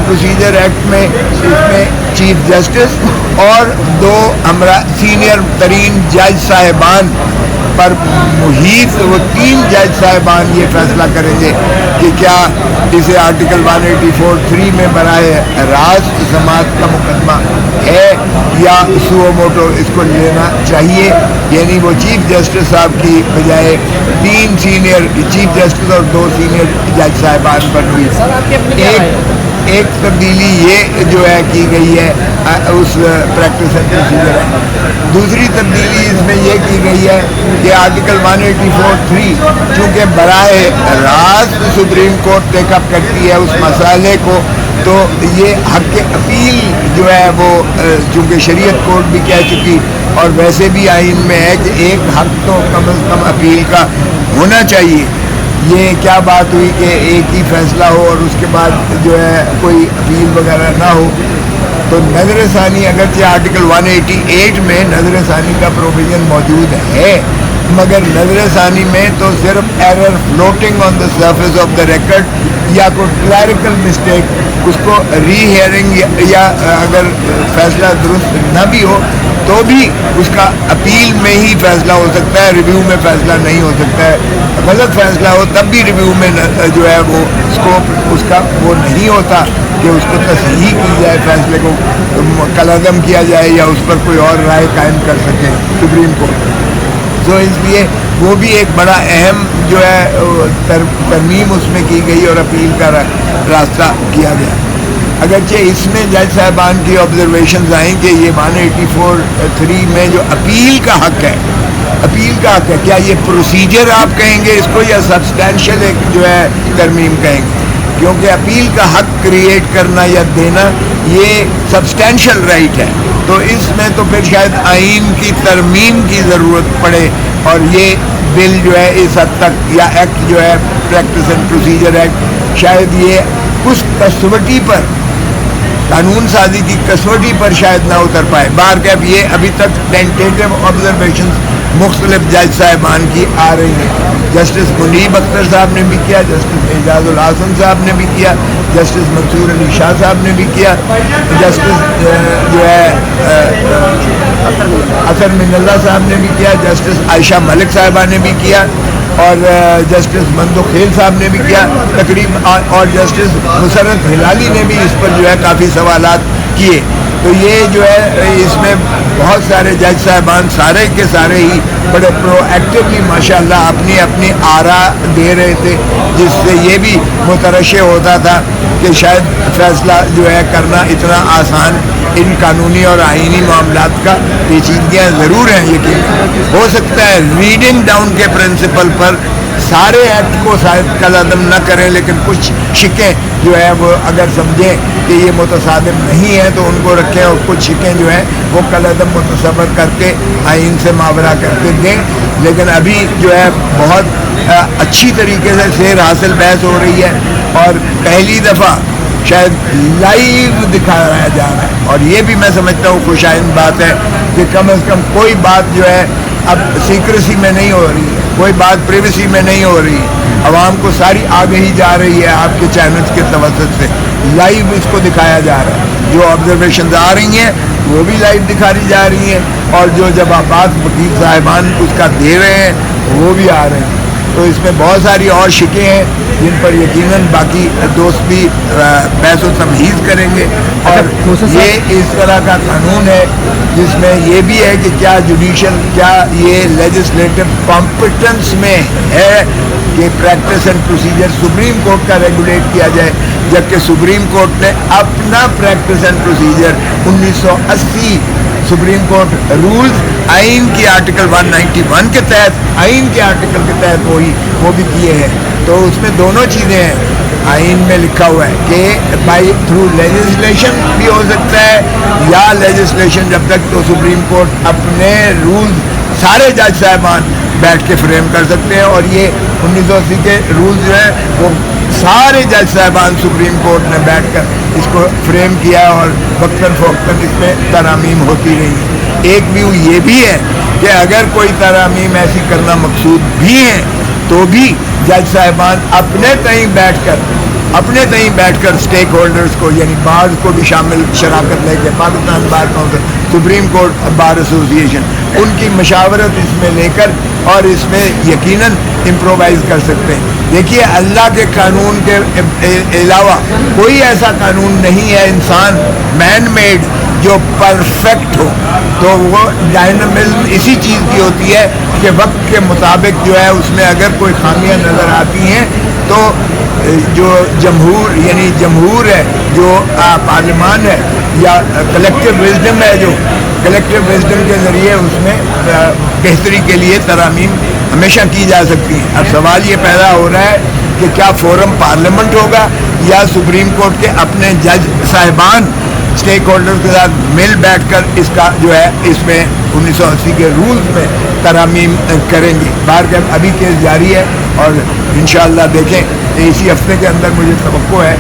And procedure act میں اس میں chief justice اور 2 سینئر ترین جج صاحبان پر محیط وہ 3 جج صاحبان یہ فیصلہ کریں گے کہ کیا اسے آرٹیکل 184(3) میں برائے راست سماعت کا مقدمہ ہے یا سو موٹو اس کو لینا چاہیے. یعنی وہ چیف جسٹس صاحب کی بجائے 3 سینئر چیف جسٹس اور 2 سینئر جج صاحبان پر ہوئی. ایک تبدیلی یہ جو ہے کی گئی ہے اس پریکٹس اینڈ پروسیجر ہے. دوسری تبدیلی اس میں یہ کی گئی ہے کہ آرٹیکل 184(3) چونکہ براہ راست سپریم کورٹ ٹیک اپ کرتی ہے اس مسئلے کو, تو یہ حق اپیل جو ہے وہ چونکہ شریعت کورٹ بھی کہہ چکی اور ویسے بھی آئین میں ہے کہ ایک حق تو کم از کم اپیل کا ہونا چاہیے. یہ کیا بات ہوئی کہ ایک ہی فیصلہ ہو اور اس کے بعد جو ہے کوئی اپیل وغیرہ نہ ہو. تو نظر ثانی اگرچہ آرٹیکل 188 میں نظر ثانی کا پروویژن موجود ہے, مگر نظر ثانی میں تو صرف error floating on the surface of the record یا کوئی کلیریکل مسٹیک اس کو ری ہیئرنگ یا اگر فیصلہ درست نہ بھی ہو تو بھی اس کا اپیل میں ہی فیصلہ ہو سکتا ہے, ریویو میں فیصلہ نہیں ہو سکتا ہے. غلط فیصلہ ہو تب بھی ریویو میں جو ہے وہ اسکوپ اس کا وہ نہیں ہوتا کہ اس کو تصحیح کی جائے, فیصلے کو کالعدم کیا جائے یا اس پر کوئی اور رائے قائم کر سکے سپریم کورٹ. تو اس لیے وہ بھی ایک بڑا اہم جو ہے ترمیم اس میں کی گئی اور اپیل کا راستہ کیا گیا. اگرچہ اس میں جج صاحبان کی آبزرویشنز آئیں کہ یہ 184(3) میں جو اپیل کا حق ہے, اپیل کا حق ہے, کیا یہ پروسیجر آپ کہیں گے اس کو یا سبسٹینشیل ایک جو ہے ترمیم کہیں گے, کیونکہ اپیل کا حق کریٹ کرنا یا دینا یہ سبسٹینشیل رائٹ ہے. تو اس میں تو پھر شاید آئین کی ترمیم کی ضرورت پڑے اور یہ بل جو ہے اس حد تک یا ایکٹ جو ہے پریکٹس اینڈ پروسیجر ایکٹ شاید یہ اس کسوٹی پر قانون سازی کی کسوٹی پر شاید نہ اتر پائے. باہر کے یہ ابھی تک ٹینٹیٹو آبزرویشنز مختلف جج صاحبان کی آ رہی ہیں. جسٹس منیب اختر صاحب نے بھی کیا, جسٹس اعجاز الحسن صاحب نے بھی کیا, جسٹس منصور علی شاہ صاحب نے بھی کیا, جسٹس جو ہے اثر من اللہ صاحب نے بھی کیا, جسٹس عائشہ ملک صاحبہ نے بھی کیا اور جسٹس مندو خیل صاحب نے بھی کیا تقریباً, اور جسٹس مسرت ہلالی نے بھی اس پر جو ہے کافی سوالات کیے. تو یہ جو ہے اس میں بہت سارے جج صاحبان سارے کے سارے ہی بڑے پرو ایکٹیولی ماشاءاللہ اپنی اپنی آراء دے رہے تھے, جس سے یہ بھی مترشح ہوتا تھا کہ شاید فیصلہ جو ہے کرنا اتنا آسان ان قانونی اور آئینی معاملات کا پیچیدگیاں ضرور ہیں. یقین ہو سکتا ہے ریڈنگ ڈاؤن کے پرنسپل پر سارے ایکٹ کو شاید کالعدم نہ کریں, لیکن کچھ شکیں جو ہے وہ اگر سمجھیں کہ یہ متصادم نہیں ہے تو ان کو رکھیں, اور کچھ شکیں جو ہیں وہ کالعدم متصور کر کے آئین سے ماورا کر کے دیں. لیکن ابھی جو ہے بہت اچھی طریقے سے سیر حاصل بحث ہو رہی ہے اور پہلی دفعہ شاید لائیو دکھایا جا رہا ہے, اور یہ بھی میں سمجھتا ہوں خوش آئند بات ہے کہ کم از کم کوئی بات جو ہے اب سیکریسی میں نہیں ہو رہی ہے, کوئی بات پریویسی میں نہیں ہو رہی ہے, عوام کو ساری آگہی جا رہی ہے آپ کے چینلز کے توسط سے, لائیو اس کو دکھایا جا رہا ہے. جو آبزرویشنز آ رہی ہیں وہ بھی لائیو دکھائی جا رہی ہیں, اور جو جب آباد وکیل صاحبان اس کا دے رہے ہیں وہ بھی آ رہے ہیں. تو اس میں بہت ساری اور شکیں ہیں جن پر یقیناً باقی دوست بھی بحث و تمہیز کریں گے. اور یہ اس طرح کا قانون ہے جس میں یہ بھی ہے کہ کیا جوڈیشل, کیا یہ لیجسلیٹو کمپٹنس میں ہے کہ practice and procedure Supreme Court کا ریگولیٹ کیا جائے, جبکہ سپریم کورٹ نے اپنا practice and procedure 1980 Supreme Court rules آئین کی آرٹیکل 191 کے تحت, آئین کے آرٹیکل کے تحت وہ بھی کیے ہیں. تو اس میں دونوں چیزیں ہیں. آئین میں لکھا ہوا ہے کہ بائی تھرو لیجسلیشن بھی ہو سکتا ہے, یا لیجسلیشن جب تک تو سپریم کورٹ اپنے رولز سارے جج صاحبان بیٹھ کے فریم کر سکتے ہیں, اور یہ 1980 کے رولز جو ہیں وہ سارے جج صاحبان سپریم کورٹ نے بیٹھ کر اس کو فریم کیا اور وقتاً فوقتاً اس میں ترامیم ہوتی رہی. ایک ویو یہ بھی ہے کہ اگر کوئی ترامیم ایسی کرنا مقصود بھی ہیں تو بھی جج صاحبان اپنے تئیں بیٹھ کر اپنے تئیں بیٹھ کر اسٹیک ہولڈرز کو یعنی بارز کو بھی شامل شراکت لے کے Pakistan bar council, supreme court bar association, ان کی مشاورت اس میں لے کر اور اس میں یقیناً امپرووائز کر سکتے ہیں. دیکھیے اللہ کے قانون کے علاوہ کوئی ایسا قانون نہیں ہے انسان مین میڈ جو پرفیکٹ ہو. تو وہ ڈائنامزم اسی چیز کی ہوتی ہے کہ وقت کے مطابق جو ہے اس میں اگر کوئی خامیاں نظر آتی ہیں تو جو جمہور یعنی جمہور ہے, جو پارلیمان ہے, یا کلیکٹیو وزڈم ہے, جو کلیکٹیو وزڈم کے ذریعے اس میں بہتری کے لیے ترامیم ہمیشہ کی جا سکتی ہیں. اب سوال یہ پیدا ہو رہا ہے کہ کیا فورم پارلیمنٹ ہوگا یا سپریم کورٹ کے اپنے جج صاحبان اسٹیک ہولڈر کے ساتھ مل بیٹھ کر اس کا جو ہے اس میں 1980 کے رولز میں ترامیم کریں گے. بہرکیف ابھی کیس جاری ہے اور انشاءاللہ دیکھیں اسی ہفتے کے اندر مجھے توقع ہے